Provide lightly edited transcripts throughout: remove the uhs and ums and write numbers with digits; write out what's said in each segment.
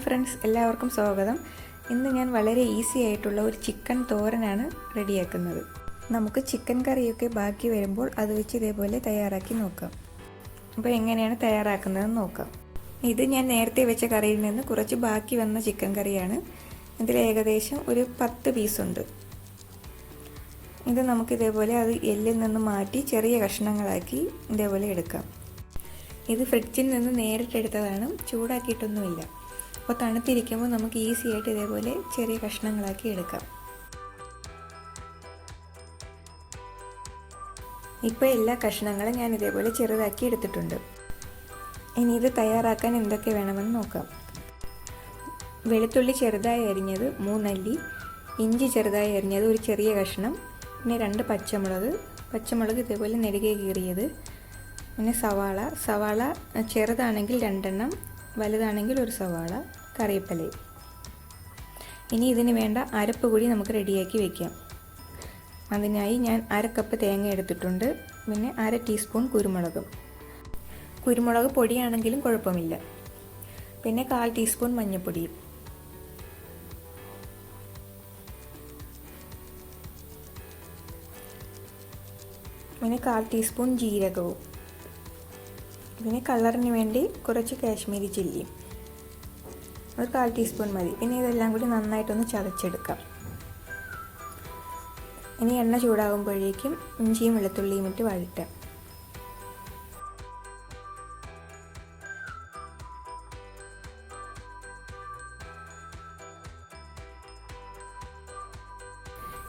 Friends, എല്ലാവർക്കും സ്വാഗതം. ഇന്ന് ഞാൻ വളരെ ഈസി ആയിട്ടുള്ള ഒരു ചിക്കൻ തോരനാണ് റെഡിയാക്കുന്നത്. നമുക്ക് ചിക്കൻ കറിയൊക്കെ ബാക്കി വരുമ്പോൾ അത് വെച്ച് ഇതേപോലെ തയ്യാറാക്കി നോക്കാം. അപ്പോൾ എങ്ങനെയാണ് തയ്യാറാക്കുന്നതെന്ന് നോക്കാം. ഇത് ഞാൻ നേരത്തെ വെച്ച കറിയിൽ നിന്ന് കുറച്ച് ബാക്കി വന്ന ചിക്കൻ കറിയാണ്. ഇതിൽ ഏകദേശം ഒരു 10 പീസുണ്ട്. ഇത് നമുക്ക് ഇതേപോലെ അത് എല്ലിൽ നിന്ന് മാറ്റി ചെറിയ കഷ്ണങ്ങളാക്കി ഇതേപോലെ എടുക്കാം. ഇത് ഫ്രിഡ്ജിൽ നിന്ന് നേരിട്ടെടുത്തതാണ്, ചൂടാക്കിയിട്ടൊന്നുമില്ല. അപ്പോൾ തണുത്തിരിക്കുമ്പോൾ നമുക്ക് ഈസി ആയിട്ട് ഇതേപോലെ ചെറിയ കഷ്ണങ്ങളാക്കി എടുക്കാം. ഇപ്പോൾ എല്ലാ കഷ്ണങ്ങളും ഞാൻ ഇതേപോലെ ചെറുതാക്കി എടുത്തിട്ടുണ്ട്. ഇനി ഇത് തയ്യാറാക്കാൻ എന്തൊക്കെ വേണമെന്ന് നോക്കാം. വെളുത്തുള്ളി ചെറുതായി അരിഞ്ഞത് 3 അല്ലി, ഇഞ്ചി ചെറുതായി അരിഞ്ഞത് ഒരു ചെറിയ കഷ്ണം, പിന്നെ 2 പച്ചമുളക് ഇതേപോലെ നെടുകെ കീറിയത്, പിന്നെ സവാള ചെറുതാണെങ്കിൽ 2 എണ്ണം, വലുതാണെങ്കിൽ ഒരു സവാള, കറിവേപ്പിലയും. ഇനി ഇതിന് വേണ്ട അരപ്പ് കൂടി നമുക്ക് റെഡിയാക്കി വയ്ക്കാം. അതിനായി ഞാൻ 1/2 കപ്പ് തേങ്ങ എടുത്തിട്ടുണ്ട്. പിന്നെ 1/2 ടീസ്പൂൺ കുരുമുളക് പൊടിയാണെങ്കിലും കുഴപ്പമില്ല. പിന്നെ 1/4 ടീസ്പൂൺ മഞ്ഞൾപ്പൊടിയും. പിന്നെ 1/4 ടീസ്പൂൺ ജീരകവും. പിന്നെ കളറിന് വേണ്ടി കുറച്ച് കാശ്മീരി ചില്ലിയും, അത് 1/4 ടീസ്പൂൺ മതി. പിന്നെ ഇതെല്ലാം കൂടി നന്നായിട്ടൊന്ന് ചതച്ചെടുക്കാം. ഇനി എണ്ണ ചൂടാകുമ്പോഴേക്കും ഇഞ്ചിയും വെളുത്തുള്ളിയും ഇട്ട് വഴറ്റാം.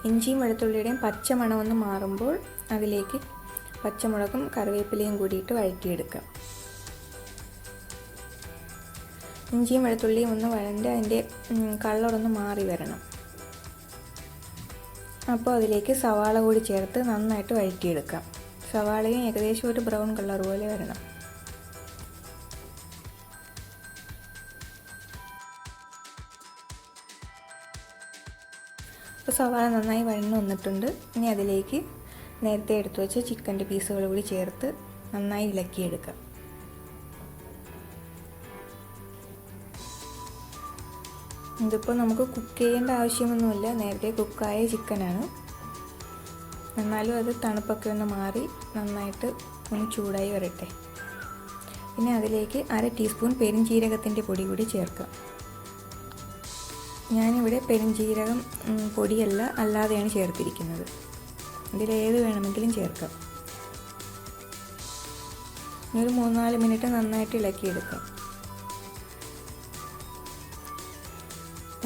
ഇഞ്ചിയും വെളുത്തുള്ളിയുടെയും പച്ചമണം ഒന്ന് മാറുമ്പോൾ അതിലേക്ക് പച്ചമുളകും കറിവേപ്പിലയും കൂടിയിട്ട് വഴറ്റിയെടുക്കാം. ഇഞ്ചിയും വെളുത്തുള്ളിയും ഒന്ന് വഴണ്ട് അതിൻ്റെ കളറൊന്ന് മാറി വരണം. അപ്പോൾ അതിലേക്ക് സവാള കൂടി ചേർത്ത് നന്നായിട്ട് വഴറ്റിയെടുക്കാം. സവാളയും ഏകദേശം ഒരു ബ്രൗൺ കളർ പോലെ വരണം. അപ്പോൾ സവാള നന്നായി വഴന്ന് വന്നിട്ടുണ്ട്. ഇനി അതിലേക്ക് നേരത്തെ എടുത്തു വെച്ച ചിക്കൻ്റെ പീസുകൾ കൂടി ചേർത്ത് നന്നായി ഇളക്കിയെടുക്കാം. ഇതിപ്പോൾ നമുക്ക് കുക്ക് ചെയ്യേണ്ട ആവശ്യമൊന്നുമില്ല, നേരത്തെ കുക്കായ ചിക്കനാണ്. എന്നാലും അത് തണുപ്പൊക്കെ ഒന്ന് മാറി നന്നായിട്ട് ഒന്ന് ചൂടായി വരട്ടെ. പിന്നെ അതിലേക്ക് 1/2 ടീസ്പൂൺ പെരുംജീരകത്തിൻ്റെ പൊടി കൂടി ചേർക്കാം. ഞാനിവിടെ പെരുംജീരകം പൊടിയല്ല, അല്ലാതെയാണ് ചേർത്തിരിക്കുന്നത്. ഇതിലേത് വേണമെങ്കിലും ചേർക്കാം. ഒരു 3-4 മിനിറ്റ് നന്നായിട്ട് ഇളക്കിയെടുക്കാം.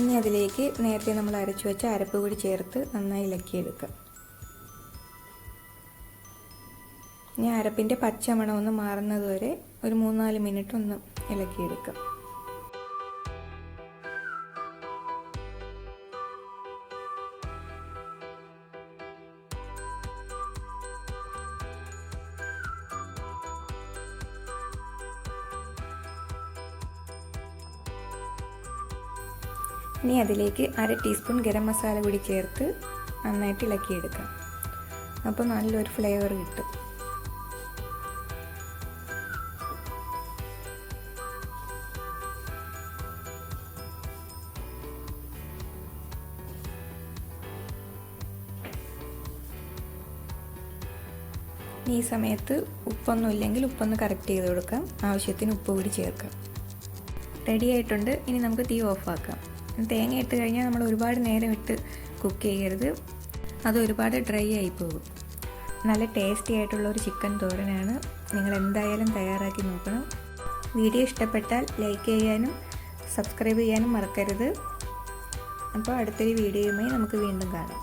ഇനി അതിലേക്ക് നേരത്തെ നമ്മൾ അരച്ചു വെച്ച അരപ്പ് കൂടി ചേർത്ത് നന്നായി ഇളക്കിയെടുക്കാം. ഇനി അരപ്പിൻ്റെ പച്ചമണം ഒന്ന് മാറുന്നത് വരെ ഒരു 3-4 മിനിറ്റ് ഒന്ന് ഇളക്കിയെടുക്കാം. ഇനി അതിലേക്ക് 1/2 ടീസ്പൂൺ ഗരം മസാല കൂടി ചേർത്ത് നന്നായിട്ട് ഇളക്കിയെടുക്കാം. അപ്പോൾ നല്ലൊരു ഫ്ലേവർ കിട്ടും. ഈ സമയത്ത് ഉപ്പൊന്നും ഇല്ലെങ്കിൽ ഉപ്പൊന്ന് കറക്റ്റ് ചെയ്ത് കൊടുക്കാം. ആവശ്യത്തിന് ഉപ്പ് കൂടി ചേർക്കാം. റെഡി ആയിട്ടുണ്ട്. ഇനി നമുക്ക് തീ ഓഫാക്കാം. തേങ്ങ ഇട്ട് കഴിഞ്ഞാൽ നമ്മൾ ഒരുപാട് നേരം ഇട്ട് കുക്ക് ചെയ്യരുത്, അത് ഒരുപാട് ഡ്രൈ ആയി പോകും. നല്ല ടേസ്റ്റി ആയിട്ടുള്ള ഒരു ചിക്കൻ തോരനാണ്. നിങ്ങൾ എന്തായാലും തയ്യാറാക്കി നോക്കണം. വീഡിയോ ഇഷ്ടപ്പെട്ടാൽ ലൈക്ക് ചെയ്യാനും സബ്സ്ക്രൈബ് ചെയ്യാനും മറക്കരുത്. അപ്പോൾ അടുത്തൊരു വീഡിയോയുമായി നമുക്ക് വീണ്ടും കാണാം.